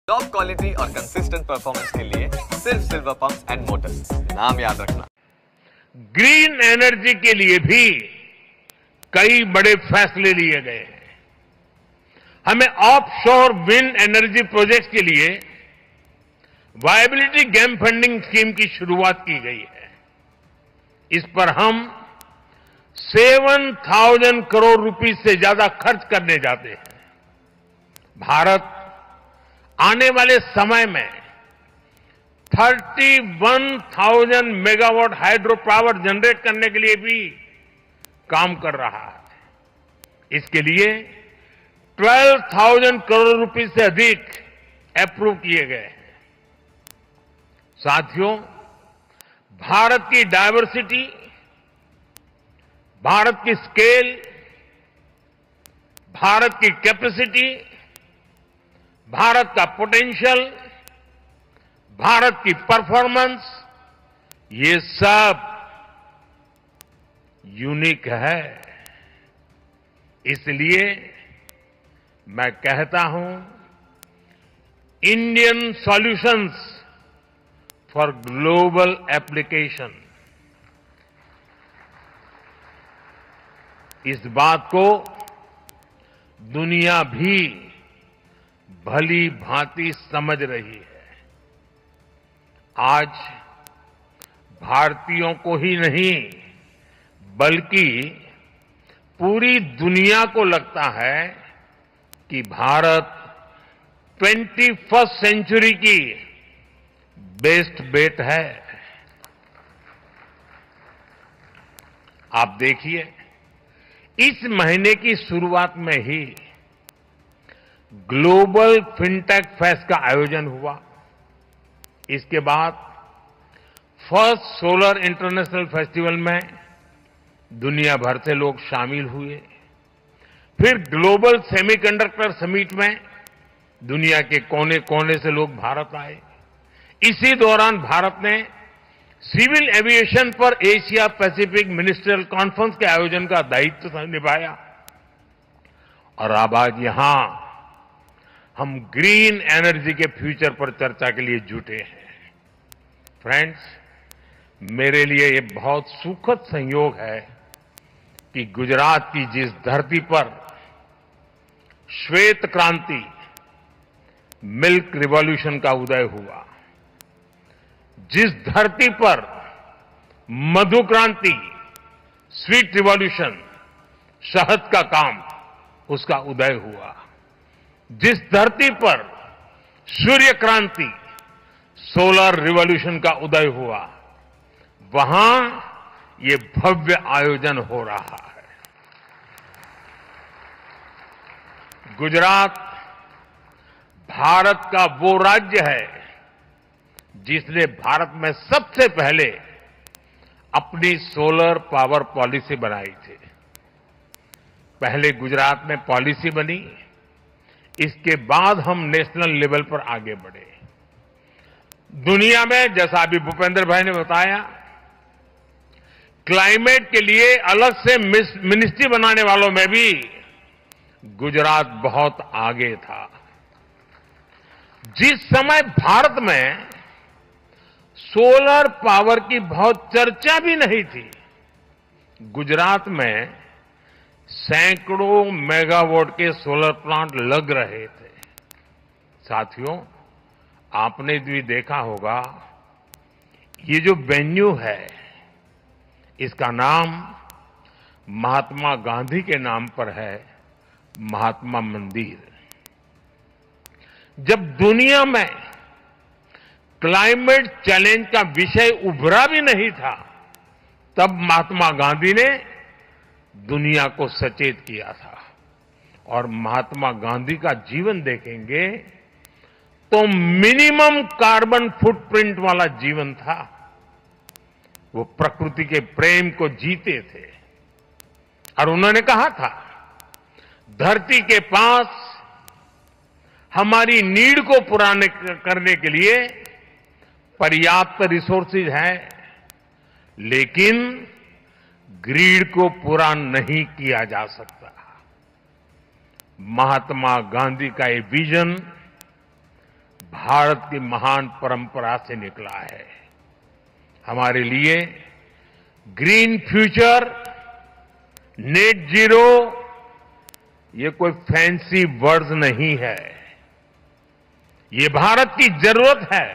Top quality और consistent performance के लिए सिर्फ सिल्वर पंप्स एंड मोटर्स, नाम याद रखना। ग्रीन एनर्जी के लिए भी कई बड़े फैसले लिए गए हैं। हमें ऑफशोर विंड एनर्जी प्रोजेक्ट्स के लिए वायबिलिटी गैप फंडिंग स्कीम की शुरुआत की गई है। इस पर हम 7,000 करोड़ रुपए से ज्यादा खर्च करने जाते हैं। भारत आने वाले समय में 31,000 मेगावाट हाइड्रो पावर जनरेट करने के लिए भी काम कर रहा है। इसके लिए 12,000 करोड़ रुपए से अधिक अप्रूव किए गए हैं। साथियों, भारत की डायवर्सिटी, भारत की स्केल, भारत की कैपेसिटी, भारत का पोटेंशियल, भारत की परफॉर्मेंस, ये सब यूनिक है। इसलिए मैं कहता हूं, Indian solutions for global application. इस बात को दुनिया भी भली भांति समझ रही है। आज भारतीयों को ही नहीं बल्कि पूरी दुनिया को लगता है कि भारत 21st सेंचुरी की बेस्ट बेट है। आप देखिए, इस महीने की शुरुआत में ही ग्लोबल फिनटेक फेस्ट का आयोजन हुआ। इसके बाद फर्स्ट सोलर इंटरनेशनल फेस्टिवल में दुनिया भर से लोग शामिल हुए। फिर ग्लोबल सेमीकंडक्टर समिट में दुनिया के कोने कोने से लोग भारत आए। इसी दौरान भारत ने सिविल एविएशन पर एशिया पैसिफिक मिनिस्ट्रियल कॉन्फ्रेंस के आयोजन का दायित्व निभाया। और अब आज यहां हम ग्रीन एनर्जी के फ्यूचर पर चर्चा के लिए जुटे हैं। फ्रेंड्स, मेरे लिए ये बहुत सुखद संयोग है कि गुजरात की जिस धरती पर श्वेत क्रांति, मिल्क रिवॉल्यूशन का उदय हुआ, जिस धरती पर मधु क्रांति, स्वीट रिवॉल्यूशन, शहद का काम, उसका उदय हुआ, जिस धरती पर सूर्य क्रांति, सोलर रिवॉल्यूशन का उदय हुआ, वहां ये भव्य आयोजन हो रहा है। गुजरात भारत का वो राज्य है जिसने भारत में सबसे पहले अपनी सोलर पावर पॉलिसी बनाई थी। पहले गुजरात में पॉलिसी बनी, इसके बाद हम नेशनल लेवल पर आगे बढ़े। दुनिया में, जैसा अभी भूपेंद्र भाई ने बताया, क्लाइमेट के लिए अलग से मिनिस्ट्री बनाने वालों में भी गुजरात बहुत आगे था। जिस समय भारत में सोलर पावर की बहुत चर्चा भी नहीं थी, गुजरात में सैकड़ों मेगावाट के सोलर प्लांट लग रहे थे। साथियों, आपने भी देखा होगा, ये जो वेन्यू है, इसका नाम महात्मा गांधी के नाम पर है, महात्मा मंदिर। जब दुनिया में क्लाइमेट चैलेंज का विषय उभरा भी नहीं था, तब महात्मा गांधी ने दुनिया को सचेत किया था। और महात्मा गांधी का जीवन देखेंगे तो मिनिमम कार्बन फुटप्रिंट वाला जीवन था। वो प्रकृति के प्रेम को जीते थे और उन्होंने कहा था, धरती के पास हमारी नीड को पूरा करने के लिए पर्याप्त रिसोर्सेज हैं, लेकिन ग्रीड को पूरा नहीं किया जा सकता। महात्मा गांधी का ये विजन भारत की महान परंपरा से निकला है। हमारे लिए ग्रीन फ्यूचर, नेट जीरो ये कोई फैंसी वर्ड्स नहीं है। ये भारत की जरूरत है,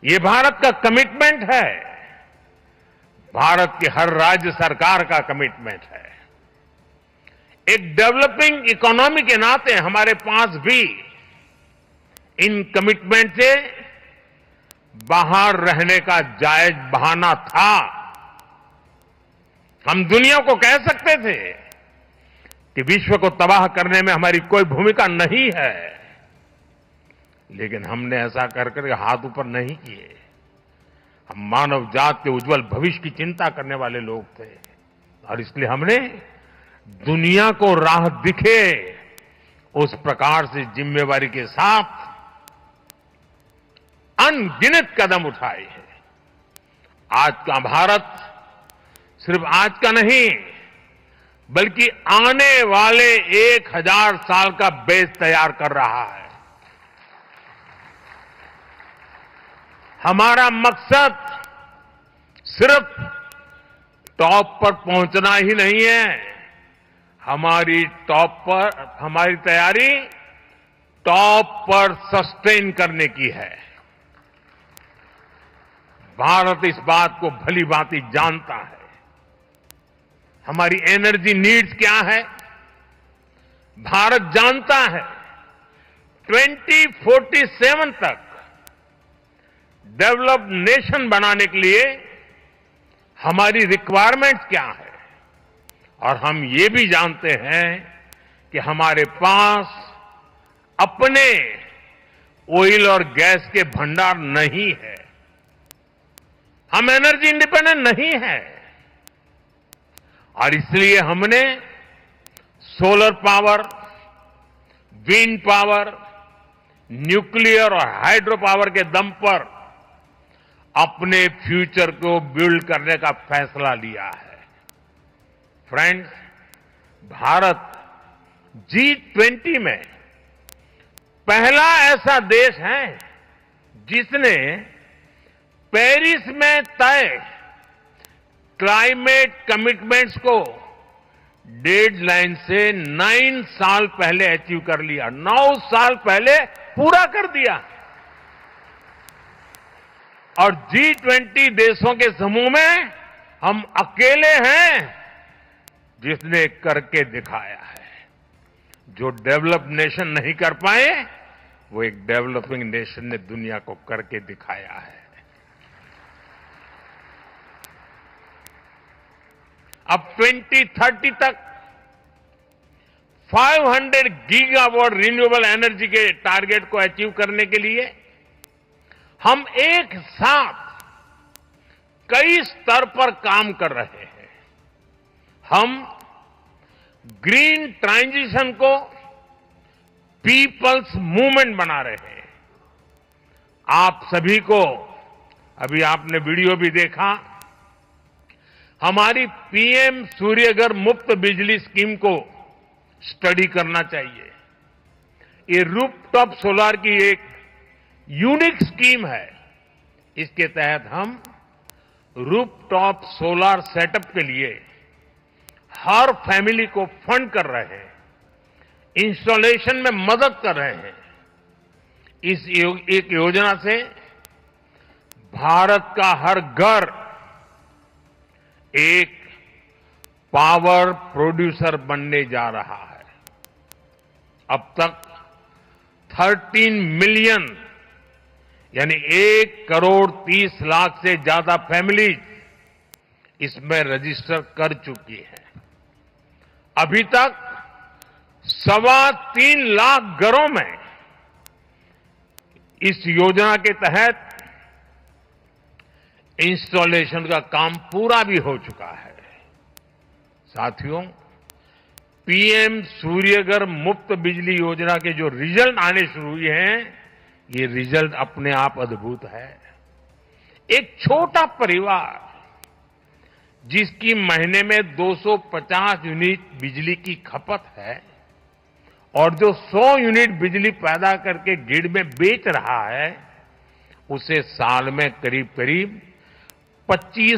ये भारत का कमिटमेंट है, भारत की हर राज्य सरकार का कमिटमेंट है। एक डेवलपिंग इकोनॉमी के नाते हमारे पास भी इन कमिटमेंट से बाहर रहने का जायज बहाना था। हम दुनिया को कह सकते थे कि विश्व को तबाह करने में हमारी कोई भूमिका नहीं है, लेकिन हमने ऐसा कर हाथ ऊपर नहीं किए। हम मानव जात के उज्जवल भविष्य की चिंता करने वाले लोग थे और इसलिए हमने दुनिया को राह दिखे उस प्रकार से जिम्मेवारी के साथ अनगिनत कदम उठाए हैं। आज का भारत सिर्फ आज का नहीं बल्कि आने वाले 1000 साल का बेस तैयार कर रहा है। हमारा मकसद सिर्फ टॉप पर पहुंचना ही नहीं है, हमारी तैयारी टॉप पर सस्टेन करने की है। भारत इस बात को भली भांति जानता है। हमारी एनर्जी नीड्स क्या है, भारत जानता है। 2047 तक डेवलप्ड नेशन बनाने के लिए हमारी रिक्वायरमेंट्स क्या है, और हम ये भी जानते हैं कि हमारे पास अपने ऑयल और गैस के भंडार नहीं है। हम एनर्जी इंडिपेंडेंट नहीं है और इसलिए हमने solar power, wind power, nuclear और हाइड्रो पावर के दम पर अपने फ्यूचर को बिल्ड करने का फैसला लिया है। फ्रेंड्स, भारत G20 में पहला ऐसा देश है जिसने पेरिस में तय क्लाइमेट कमिटमेंट्स को डेडलाइन से 9 साल पहले अचीव कर लिया, 9 साल पहले पूरा कर दिया। और G20 देशों के समूह में हम अकेले हैं जिसने करके दिखाया है। जो डेवलप्ड नेशन नहीं कर पाए वो एक डेवलपिंग नेशन ने दुनिया को करके दिखाया है। अब 2030 तक 500 गीगावाट रिन्यूएबल एनर्जी के टारगेट को अचीव करने के लिए हम एक साथ कई स्तर पर काम कर रहे हैं। हम ग्रीन ट्रांजिशन को पीपल्स मूवमेंट बना रहे हैं। आप सभी को अभी आपने वीडियो भी देखा, हमारी पीएम सूर्यघर मुफ्त बिजली स्कीम को स्टडी करना चाहिए। ये रूफटॉप सोलर की एक यूनिक स्कीम है। इसके तहत हम रूफटॉप सोलर सेटअप के लिए हर फैमिली को फंड कर रहे हैं, इंस्टॉलेशन में मदद कर रहे हैं। इस एक योजना से भारत का हर घर एक पावर प्रोड्यूसर बनने जा रहा है। अब तक 13 मिलियन यानी 1,30,00,000 से ज्यादा फैमिलीज इसमें रजिस्टर कर चुकी है। अभी तक 3.25 लाख घरों में इस योजना के तहत इंस्टॉलेशन का काम पूरा भी हो चुका है। साथियों, पीएम सूर्यघर मुफ्त बिजली योजना के जो रिजल्ट आने शुरू हुए हैं, ये रिजल्ट अपने आप अद्भुत है। एक छोटा परिवार जिसकी महीने में 250 यूनिट बिजली की खपत है और जो 100 यूनिट बिजली पैदा करके ग्रिड में बेच रहा है, उसे साल में करीब करीब 25